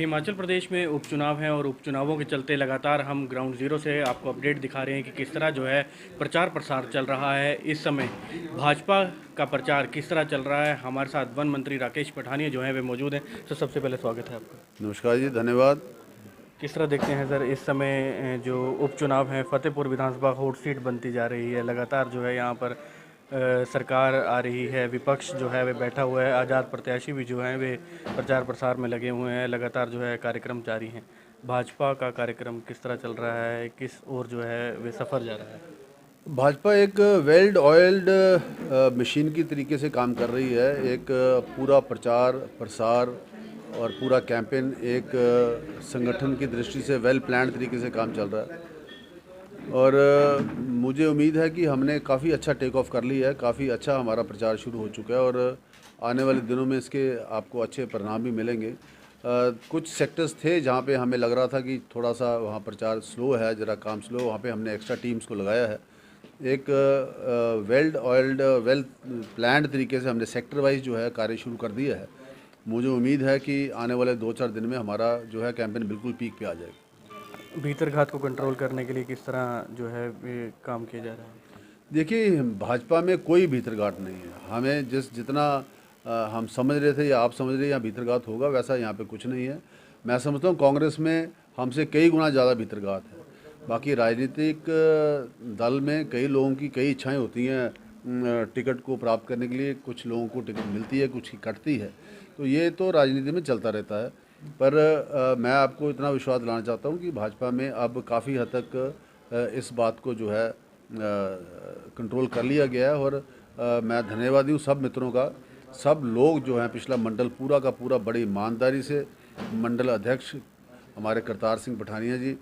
हिमाचल प्रदेश में उपचुनाव हैं और उपचुनावों के चलते लगातार हम ग्राउंड ज़ीरो से आपको अपडेट दिखा रहे हैं कि किस तरह जो है प्रचार प्रसार चल रहा है। इस समय भाजपा का प्रचार किस तरह चल रहा है, हमारे साथ वन मंत्री राकेश पठानिया जो हैं वे मौजूद हैं। तो सबसे पहले स्वागत है आपका। नमस्कार जी, धन्यवाद। किस तरह देखते हैं सर इस समय जो उपचुनाव है, फतेहपुर विधानसभा हॉट सीट बनती जा रही है, लगातार जो है यहाँ पर सरकार आ रही है, विपक्ष जो है वे बैठा हुआ है, आज़ाद प्रत्याशी भी जो हैं वे प्रचार प्रसार में लगे हुए हैं, लगातार जो है कार्यक्रम जारी हैं। भाजपा का कार्यक्रम किस तरह चल रहा है, किस ओर जो है वे सफ़र जा रहा है? भाजपा एक वेल्ड ऑयल्ड मशीन की तरीके से काम कर रही है। एक पूरा प्रचार प्रसार और पूरा कैंपेन एक संगठन की दृष्टि से वेल प्लान्ड तरीके से काम चल रहा है और मुझे उम्मीद है कि हमने काफ़ी अच्छा टेक ऑफ कर लिया है। काफ़ी अच्छा हमारा प्रचार शुरू हो चुका है और आने वाले दिनों में इसके आपको अच्छे परिणाम भी मिलेंगे। कुछ सेक्टर्स थे जहाँ पे हमें लग रहा था कि थोड़ा सा वहाँ प्रचार स्लो है, ज़रा काम स्लो, वहाँ पे हमने एक्स्ट्रा टीम्स को लगाया है। एक वेल्ड ऑयल्ड वेल प्लान्ड तरीके से हमने सेक्टर वाइज जो है कार्य शुरू कर दिया है। मुझे उम्मीद है कि आने वाले 2-4 दिन में हमारा जो है कैंपेन बिल्कुल पीक पे आ जाएगा। भीतरघात को कंट्रोल करने के लिए किस तरह जो है वे काम किया जा रहा है? देखिए, भाजपा में कोई भीतरघात नहीं है। हमें जितना हम समझ रहे थे या आप समझ रहे हैं यहाँ भीतरघात होगा, वैसा यहाँ पे कुछ नहीं है। मैं समझता हूँ कांग्रेस में हमसे कई गुना ज़्यादा भीतरघात है। बाकी राजनीतिक दल में कई लोगों की कई इच्छाएं होती हैं टिकट को प्राप्त करने के लिए। कुछ लोगों को टिकट मिलती है, कुछ की कटती है, तो ये तो राजनीति में चलता रहता है। पर मैं आपको इतना विश्वास दिलाना चाहता हूँ कि भाजपा में अब काफ़ी हद तक इस बात को जो है कंट्रोल कर लिया गया है और मैं धन्यवादी हूँ सब मित्रों का। सब लोग जो हैं, पिछला मंडल पूरा का पूरा बड़ी ईमानदारी से, मंडल अध्यक्ष हमारे करतार सिंह पठानिया जी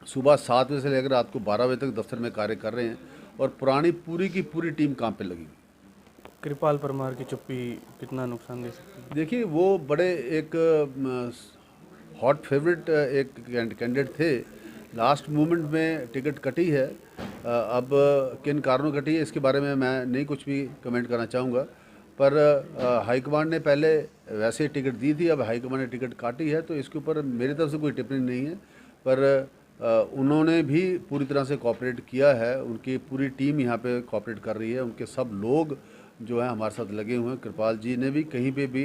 सुबह 7 बजे से लेकर रात को 12 बजे तक दफ्तर में कार्य कर रहे हैं और पुरानी पूरी की पूरी टीम काम पे लगी। कृपाल परमार की चुप्पी कितना नुकसान दे सकती है? देखिए, वो बड़े एक हॉट फेवरेट एक कैंडिडेट थे। लास्ट मोमेंट में टिकट कटी है। अब किन कारणों कटी है इसके बारे में मैं नहीं कुछ भी कमेंट करना चाहूँगा, पर हाईकमांड ने पहले वैसे टिकट दी थी, अब हाईकमांड ने टिकट काटी है, तो इसके ऊपर मेरी तरफ से कोई टिप्पणी नहीं है। पर उन्होंने भी पूरी तरह से कोऑपरेट किया है। उनकी पूरी टीम यहाँ पे कोऑपरेट कर रही है। उनके सब लोग जो है हमारे साथ लगे हुए हैं। कृपाल जी ने भी कहीं पे भी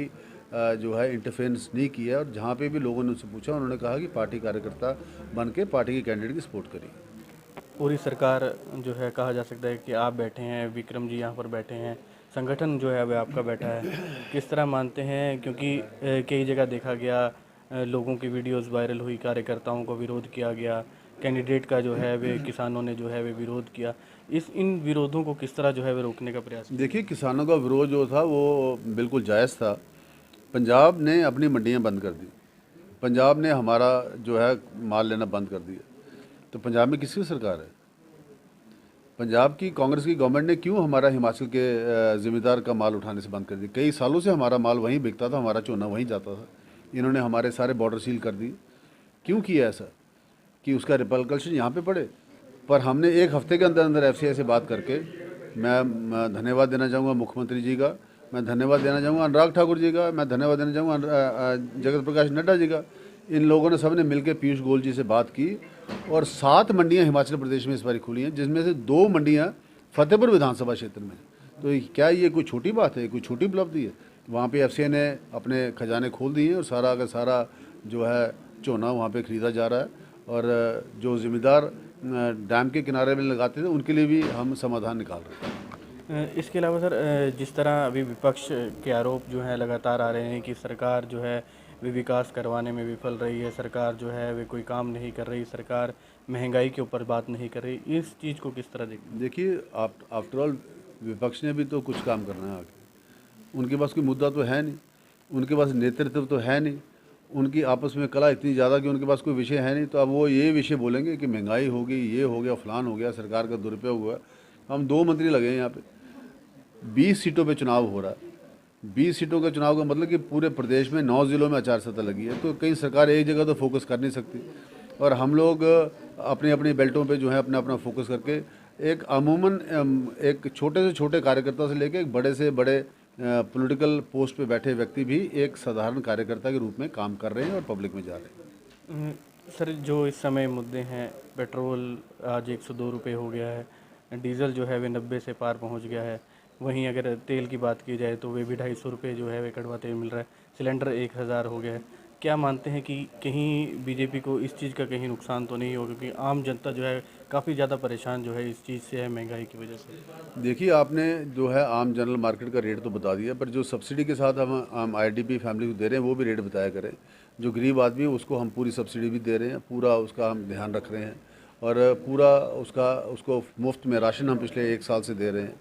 जो है इंटरफेरेंस नहीं किया और जहाँ पे भी लोगों ने उनसे पूछा, उन्होंने कहा कि पार्टी कार्यकर्ता बन के पार्टी के कैंडिडेट की सपोर्ट करिए। पूरी सरकार जो है कहा जा सकता है कि आप बैठे हैं, विक्रम जी यहाँ पर बैठे हैं, संगठन जो है वह आपका बैठा है। किस तरह मानते हैं, क्योंकि कई जगह देखा गया लोगों की वीडियोस वायरल हुई, कार्यकर्ताओं को विरोध किया गया, कैंडिडेट का जो है वे किसानों ने जो है वे विरोध किया। इन विरोधों को किस तरह जो है वे रोकने का प्रयास किया? देखिए, किसानों का विरोध जो था वो बिल्कुल जायज़ था। पंजाब ने अपनी मंडियाँ बंद कर दी, पंजाब ने हमारा जो है माल लेना बंद कर दिया, तो पंजाब में किसकी सरकार है? पंजाब की कांग्रेस की गवर्नमेंट ने क्यों हमारा हिमाचल के ज़िम्मेदार का माल उठाने से बंद कर दिया? कई सालों से हमारा माल वहीं बिकता था, हमारा झोना वहीं जाता था। इन्होंने हमारे सारे बॉर्डर सील कर दिए। क्यों किया ऐसा? कि उसका रिपरकल्शन यहाँ पे पड़े। पर हमने एक हफ्ते के अंदर अंदर एफसीआई से बात करके, मैं धन्यवाद देना चाहूँगा मुख्यमंत्री जी का, मैं धन्यवाद देना चाहूँगा अनुराग ठाकुर जी का, मैं धन्यवाद देना चाहूँगा जगत प्रकाश नड्डा जी का। इन लोगों ने सब ने मिलकर पीयूष गोयल जी से बात की और 7 मंडियाँ हिमाचल प्रदेश में इस बार खुली हैं, जिसमें से 2 मंडियाँ फतेहपुर विधानसभा क्षेत्र में। तो क्या ये कोई छोटी बात है, कोई छोटी उपलब्धि है? वहाँ पे एफसीआई ने अपने खजाने खोल दिए हैं और सारा का सारा जो है झोना वहाँ पे ख़रीदा जा रहा है और जो ज़िम्मेदार डैम के किनारे में लगाते थे उनके लिए भी हम समाधान निकाल रहे हैं। इसके अलावा सर, जिस तरह अभी विपक्ष के आरोप जो है लगातार आ रहे हैं कि सरकार जो है वे विकास करवाने में विफल रही है, सरकार जो है वे कोई काम नहीं कर रही, सरकार महंगाई के ऊपर बात नहीं कर रही, इस चीज़ को किस तरह देखते हैं? देखिए, आफ्टर ऑल विपक्ष ने भी तो कुछ काम करना है आगे। उनके पास कोई मुद्दा तो है नहीं, उनके पास नेतृत्व तो है नहीं, उनकी आपस में कला इतनी ज़्यादा कि उनके पास कोई विषय है नहीं। तो अब वो ये विषय बोलेंगे कि महंगाई होगी, ये हो गया, फलान हो गया, सरकार का दुरुपयोग हुआ। हम 2 मंत्री लगे हैं यहाँ पे, 20 सीटों पे चुनाव हो रहा है। 20 सीटों का चुनाव का मतलब कि पूरे प्रदेश में 9 ज़िलों में आचार संहिता लगी है, तो कहीं सरकार एक जगह तो फोकस कर नहीं सकती। और हम लोग अपनी अपनी बेल्टों पे जो है अपना अपना फोकस करके एक अमूमन एक छोटे से छोटे कार्यकर्ता से लेकर एक बड़े से बड़े पॉलिटिकल पोस्ट पे बैठे व्यक्ति भी एक साधारण कार्यकर्ता के रूप में काम कर रहे हैं और पब्लिक में जा रहे हैं। सर, जो इस समय मुद्दे हैं, पेट्रोल आज 102 रुपये हो गया है, डीज़ल जो है वे 90 से पार पहुंच गया है। वहीं अगर तेल की बात की जाए तो वे भी 250 रुपये जो है वे कड़वा तेल मिल रहा है। सिलेंडर 1000 हो गया है। क्या मानते हैं कि कहीं बीजेपी को इस चीज़ का कहीं नुकसान तो नहीं होगा, क्योंकि आम जनता जो है काफ़ी ज़्यादा परेशान जो है इस चीज़ से है, महंगाई की वजह से? देखिए, आपने जो है आम जनरल मार्केट का रेट तो बता दिया, पर जो सब्सिडी के साथ हम आईडीपी फैमिली को दे रहे हैं वो भी रेट बताया करें। जो गरीब आदमी है उसको हम पूरी सब्सिडी भी दे रहे हैं, पूरा उसका हम ध्यान रख रहे हैं और पूरा उसको मुफ्त में राशन हम पिछले 1 साल से दे रहे हैं।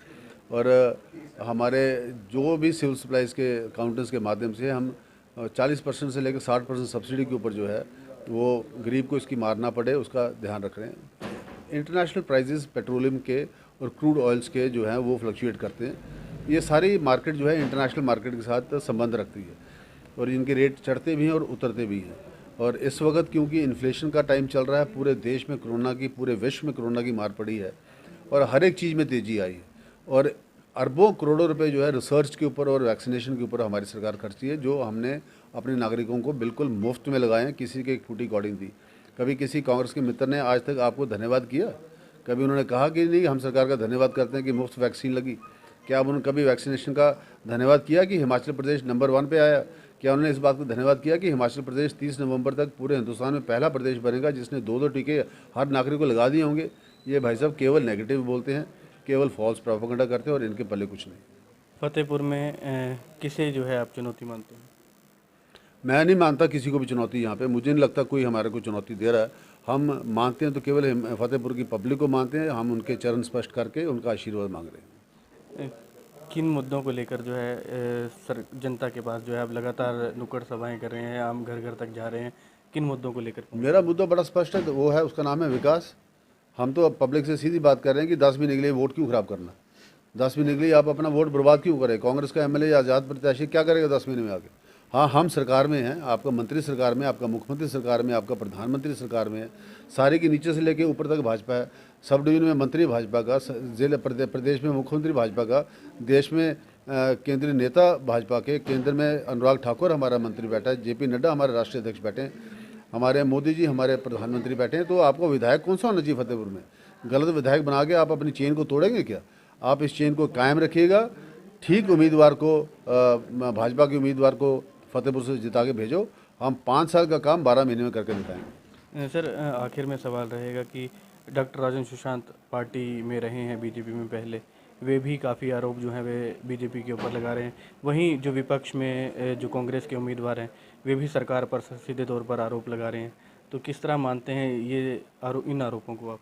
और हमारे जो भी सिविल सप्लाईज़ के काउंटर्स के माध्यम से हम 40% से लेकर 60% सब्सिडी के ऊपर जो है वो गरीब को इसकी मार ना पड़े उसका ध्यान रख रहे हैं। इंटरनेशनल प्राइजेस पेट्रोलियम के और क्रूड ऑयल्स के जो हैं वो फ्लक्चुएट करते हैं। ये सारी मार्केट जो है इंटरनेशनल मार्केट के साथ संबंध रखती है और इनके रेट चढ़ते भी हैं और उतरते भी हैं। और इस वक्त क्योंकि इन्फ्लेशन का टाइम चल रहा है, पूरे देश में कोरोना की, पूरे विश्व में कोरोना की मार पड़ी है और हर एक चीज़ में तेज़ी आई है और अरबों करोड़ों रुपए जो है रिसर्च के ऊपर और वैक्सीनेशन के ऊपर हमारी सरकार खर्ची है, जो हमने अपने नागरिकों को बिल्कुल मुफ्त में लगाए हैं, किसी के एक फूटी कॉर्डिंग दी। कभी किसी कांग्रेस के मित्र ने आज तक आपको धन्यवाद किया? कभी उन्होंने कहा कि नहीं हम सरकार का धन्यवाद करते हैं कि मुफ्त वैक्सीन लगी? क्या अब उन्होंने कभी वैक्सीनेशन का धन्यवाद किया कि हिमाचल प्रदेश नंबर 1 पे आया? क्या उन्होंने इस बात को धन्यवाद किया कि हिमाचल प्रदेश 30 नवंबर तक पूरे हिंदुस्तान में पहला प्रदेश बनेगा जिसने 2-2 टीके हर नागरिक को लगा दिए होंगे? ये भाई साहब केवल नेगेटिव बोलते हैं, केवल फॉल्स प्रोपेगेंडा करते हैं और इनके पल्ले कुछ नहीं। फतेहपुर में किसे जो है आप चुनौती मानते हैं? मैं नहीं मानता किसी को भी चुनौती यहाँ पे, मुझे नहीं लगता कोई हमारे को चुनौती दे रहा है। हम मानते हैं तो केवल फतेहपुर की पब्लिक को मानते हैं, हम उनके चरण स्पष्ट करके उनका आशीर्वाद मांग रहे हैं। किन मुद्दों को लेकर जो है सर जनता के पास जो है आप लगातार नुक्कड़ सभाएं कर रहे हैं, आम घर घर तक जा रहे हैं, किन मुद्दों को लेकर? मेरा मुद्दा बड़ा स्पष्ट है, तो वो है, उसका नाम है विकास। हम तो अब पब्लिक से सीधी बात कर रहे हैं कि 10 महीने के लिए वोट क्यों खराब करना? 10 महीने के लिए आप अपना वोट बर्बाद क्यों करें? कांग्रेस का एमएलए या आज़ाद प्रत्याशी क्या करेगा 10 महीने में आके? हाँ, हम सरकार में हैं, आपका मंत्री सरकार में, आपका मुख्यमंत्री सरकार में, आपका प्रधानमंत्री सरकार में है, सारे के नीचे से लेके ऊपर तक भाजपा है। सब डिवीजन में मंत्री भाजपा का, जिले प्रदेश में मुख्यमंत्री भाजपा का, देश में केंद्रीय नेता भाजपा के, केंद्र में अनुराग ठाकुर हमारा मंत्री बैठा है, जेपी नड्डा हमारे राष्ट्रीय अध्यक्ष बैठे हैं, हमारे मोदी जी हमारे प्रधानमंत्री बैठे हैं। तो आपको विधायक कौन सा होना चाहिए फतेहपुर में? गलत विधायक बना के आप अपनी चेन को तोड़ेंगे क्या? आप इस चेन को कायम रखिएगा, ठीक उम्मीदवार को, भाजपा के उम्मीदवार को फतेहपुर से जिता के भेजो। हम 5 साल का काम 12 महीने में करके दिखाएंगे। सर, आखिर में सवाल रहेगा कि डॉक्टर राजन सुशांत पार्टी में रहे हैं बीजेपी में पहले, वे भी काफ़ी आरोप जो हैं वे बीजेपी के ऊपर लगा रहे हैं। वहीं जो विपक्ष में जो कांग्रेस के उम्मीदवार हैं वे भी सरकार पर सीधे तौर पर आरोप लगा रहे हैं। तो किस तरह मानते हैं ये इन आरोपों को आप?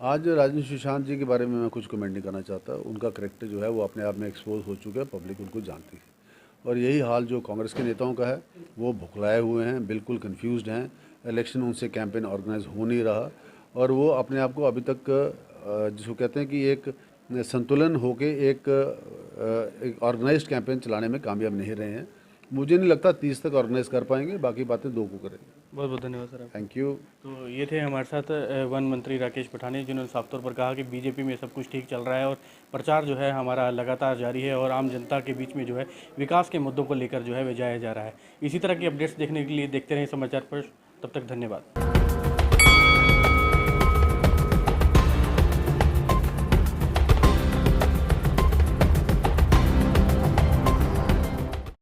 आज राजन सुशांत जी के बारे में मैं कुछ कमेंट नहीं करना चाहता। उनका करैक्टर जो है वो अपने आप में एक्सपोज हो चुका है, पब्लिक उनको जानती है। और यही हाल जो कांग्रेस के नेताओं का है, वो भुखलाए हुए हैं, बिल्कुल कंफ्यूज्ड हैं। इलेक्शन उनसे कैंपेन ऑर्गेनाइज हो नहीं रहा और वो अपने आप को अभी तक जिसको कहते हैं कि एक संतुलन होके एक ऑर्गेनाइज्ड कैंपेन चलाने में कामयाब नहीं रहे हैं। मुझे नहीं लगता 30 तक ऑर्गेनाइज कर पाएंगे, बाकी बातें 2 को करेंगे। बहुत बहुत धन्यवाद सर। Thank you. तो ये थे हमारे साथ वन मंत्री राकेश पठानिया, जिन्होंने साफ तौर पर कहा कि बीजेपी में सब कुछ ठीक चल रहा है और प्रचार जो है हमारा लगातार जारी है और आम जनता के बीच में जो है विकास के मुद्दों को लेकर जो है वे जाया जा रहा है। इसी तरह की अपडेट्स देखने के लिए देखते रहें समाचार पर। तब तक धन्यवाद।